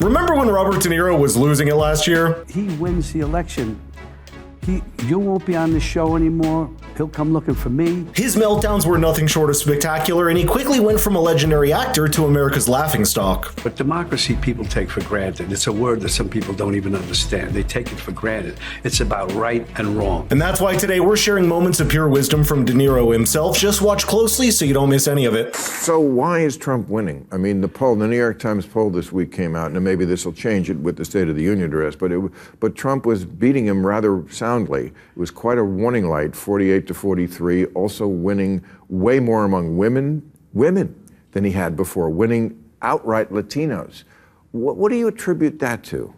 Remember when Robert De Niro was losing it last year? He wins the election. You won't be on the show anymore. He'll come looking for me. His meltdowns were nothing short of spectacular, and he quickly went from a legendary actor to America's laughingstock. But democracy people take for granted. It's a word that some people don't even understand. They take it for granted. It's about right and wrong. And that's why today we're sharing moments of pure wisdom from De Niro himself. Just watch closely so you don't miss any of it. So why is Trump winning? I mean, the New York Times poll this week came out, and maybe this will change it with the State of the Union address, but Trump was beating him rather soundly. It was quite a warning light, 48 to 43, also winning way more among women than he had before, winning outright Latinos. What do you attribute that to?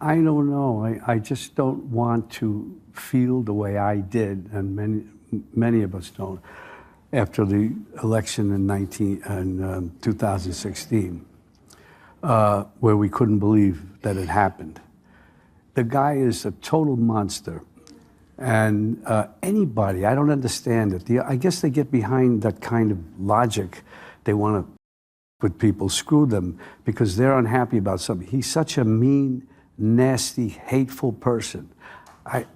I don't know. I just don't want to feel the way I did, and many of us don't, after the election in 2016, where we couldn't believe that it happened. The guy is a total monster. And anybody, I don't understand it. I guess they get behind that kind of logic. They want to with people, screw them, because they're unhappy about something. He's such a mean, nasty, hateful person.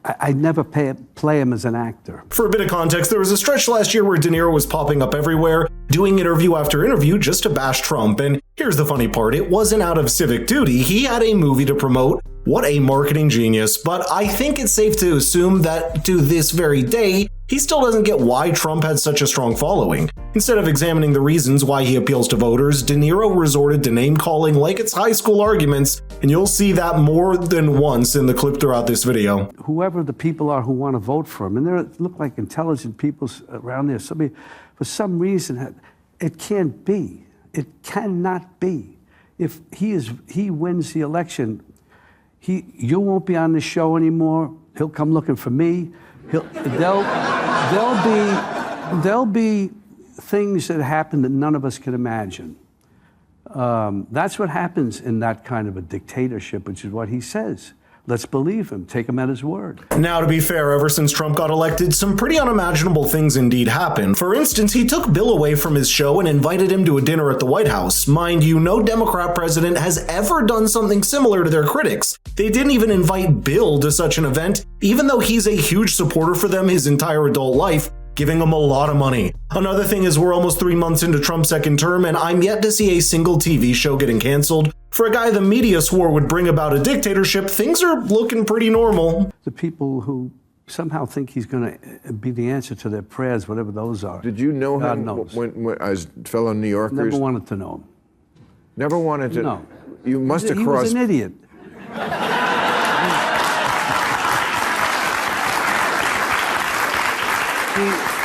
I'd never play him as an actor. For a bit of context, there was a stretch last year where De Niro was popping up everywhere, doing interview after interview just to bash Trump. And here's the funny part, it wasn't out of civic duty. He had a movie to promote. What a marketing genius. But I think it's safe to assume that to this very day, he still doesn't get why Trump had such a strong following. Instead of examining the reasons why he appeals to voters, De Niro resorted to name-calling like it's high school arguments, and you'll see that more than once in the clip throughout this video. Whoever the people are who want to vote for him, and they look like intelligent people around there, for some reason, it can't be. It cannot be. If he wins the election, you won't be on the show anymore. He'll come looking for me. There'll be things that happen that none of us can imagine. That's what happens in that kind of a dictatorship, which is what he says. Let's believe him, take him at his word. Now, to be fair, ever since Trump got elected, some pretty unimaginable things indeed happened. For instance, he took Bill away from his show and invited him to a dinner at the White House. Mind you, no Democrat president has ever done something similar to their critics. They didn't even invite Bill to such an event, even though he's a huge supporter for them his entire adult life, giving him a lot of money. Another thing is we're almost 3 months into Trump's second term, and I'm yet to see a single TV show getting canceled. For a guy the media swore would bring about a dictatorship, things are looking pretty normal. The people who somehow think he's going to be the answer to their prayers, whatever those are. Did you know God him knows. when as fellow New Yorkers? Never wanted to know him. Never wanted to? No. You must have crossed... He was an idiot.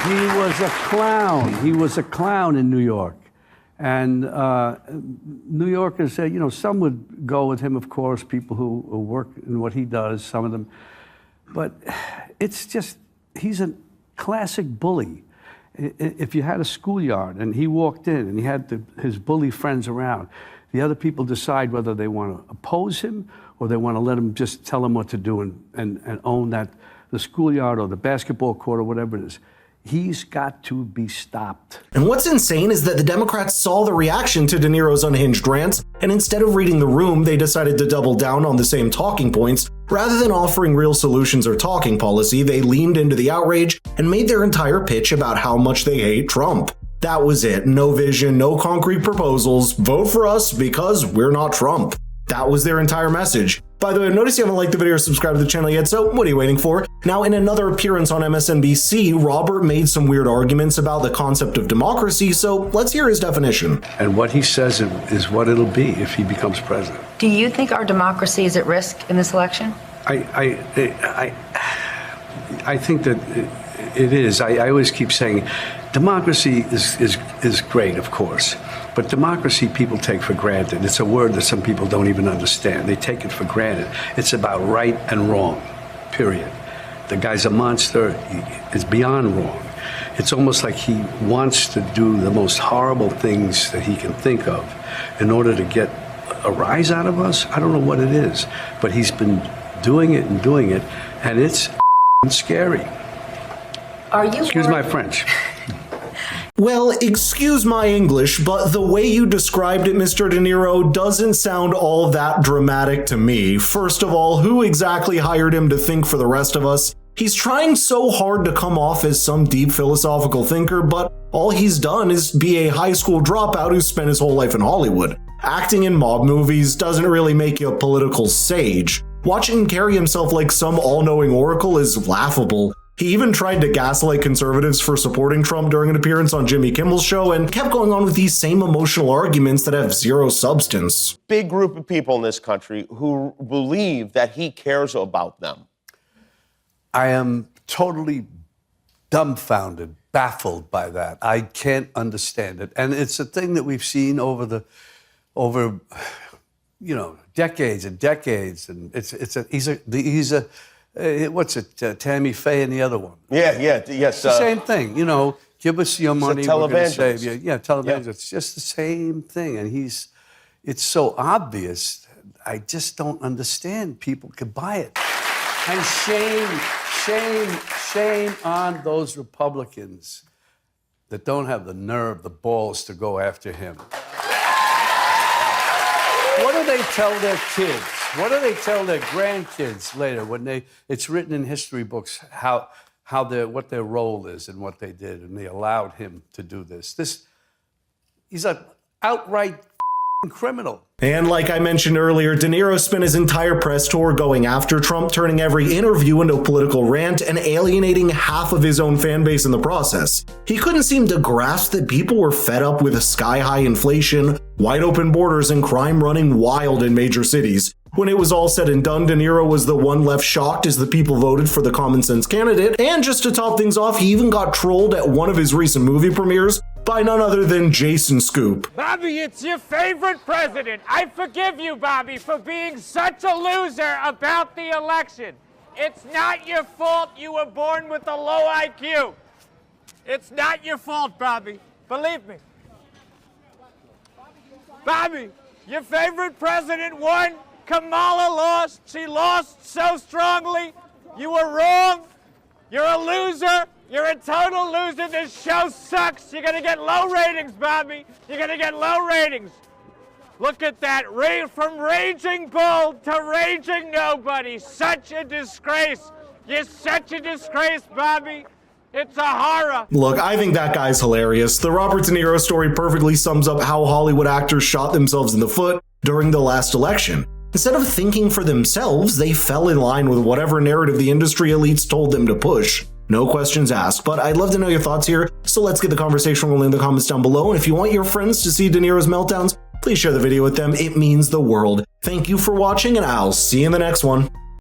He was a clown. He was a clown in New York. And New Yorkers say, some would go with him, of course, people who work in what he does, some of them. But it's just, he's a classic bully. If you had a schoolyard and he walked in and he had his bully friends around, the other people decide whether they want to oppose him or they want to let him just tell him what to do and own the schoolyard or the basketball court or whatever it is. He's got to be stopped. And what's insane is that the Democrats saw the reaction to De Niro's unhinged rants, and instead of reading the room, they decided to double down on the same talking points. Rather than offering real solutions or talking policy, they leaned into the outrage and made their entire pitch about how much they hate Trump. That was it. No vision, no concrete proposals. Vote for us because we're not Trump. That was their entire message. By the way, notice you haven't liked the video or subscribed to the channel yet, so what are you waiting for? Now, in another appearance on MSNBC, Robert made some weird arguments about the concept of democracy, so let's hear his definition. And what he says is what it'll be if he becomes president. Do you think our democracy is at risk in this election? I think that it is. I always keep saying democracy is great, of course. But democracy people take for granted. It's a word that some people don't even understand. They take it for granted. It's about right and wrong, period. The guy's a monster. It's beyond wrong. It's almost like he wants to do the most horrible things that he can think of in order to get a rise out of us. I don't know what it is, but he's been doing it, and it's scary. Are you Excuse my French. Well, excuse my English, but the way you described it, Mr. De Niro, doesn't sound all that dramatic to me. First of all, who exactly hired him to think for the rest of us? He's trying so hard to come off as some deep philosophical thinker, but all he's done is be a high school dropout who spent his whole life in Hollywood. Acting in mob movies doesn't really make you a political sage. Watching him carry himself like some all-knowing oracle is laughable. He even tried to gaslight conservatives for supporting Trump during an appearance on Jimmy Kimmel's show and kept going on with these same emotional arguments that have zero substance. Big group of people in this country who believe that he cares about them. I am totally dumbfounded, baffled by that. I can't understand it. And it's a thing that we've seen over decades and decades. And he's a what's it, Tammy Faye and the other one? Yes. It's the same thing, give us your money, we're going to save you. Yeah, televangelist. Yeah. It's just the same thing. And it's so obvious. I just don't understand people could buy it. And shame on those Republicans that don't have the nerve, the balls to go after him. What do they tell their kids? What do they tell their grandkids later when it's written in history books what their role is and what they did, and they allowed him to do this? He's an outright criminal. And like I mentioned earlier, De Niro spent his entire press tour going after Trump, turning every interview into a political rant and alienating half of his own fan base in the process. He couldn't seem to grasp that people were fed up with sky-high inflation, wide open borders, and crime running wild in major cities. When it was all said and done, De Niro was the one left shocked as the people voted for the common sense candidate, and just to top things off, he even got trolled at one of his recent movie premieres by none other than Jason Scoop. Bobby, it's your favorite president. I forgive you, Bobby, for being such a loser about the election. It's not your fault you were born with a low IQ. It's not your fault, Bobby. Believe me. Bobby, your favorite president won. Kamala lost. She lost so strongly. You were wrong. You're a loser. You're a total loser. This show sucks. You're going to get low ratings, Bobby. You're going to get low ratings. Look at that. From raging bull to raging nobody. Such a disgrace. You're such a disgrace, Bobby. It's a horror. Look, I think that guy's hilarious. The Robert De Niro story perfectly sums up how Hollywood actors shot themselves in the foot during the last election. Instead of thinking for themselves, they fell in line with whatever narrative the industry elites told them to push. No questions asked, but I'd love to know your thoughts here, so let's get the conversation rolling in the comments down below, and if you want your friends to see De Niro's meltdowns, please share the video with them. It means the world. Thank you for watching, and I'll see you in the next one.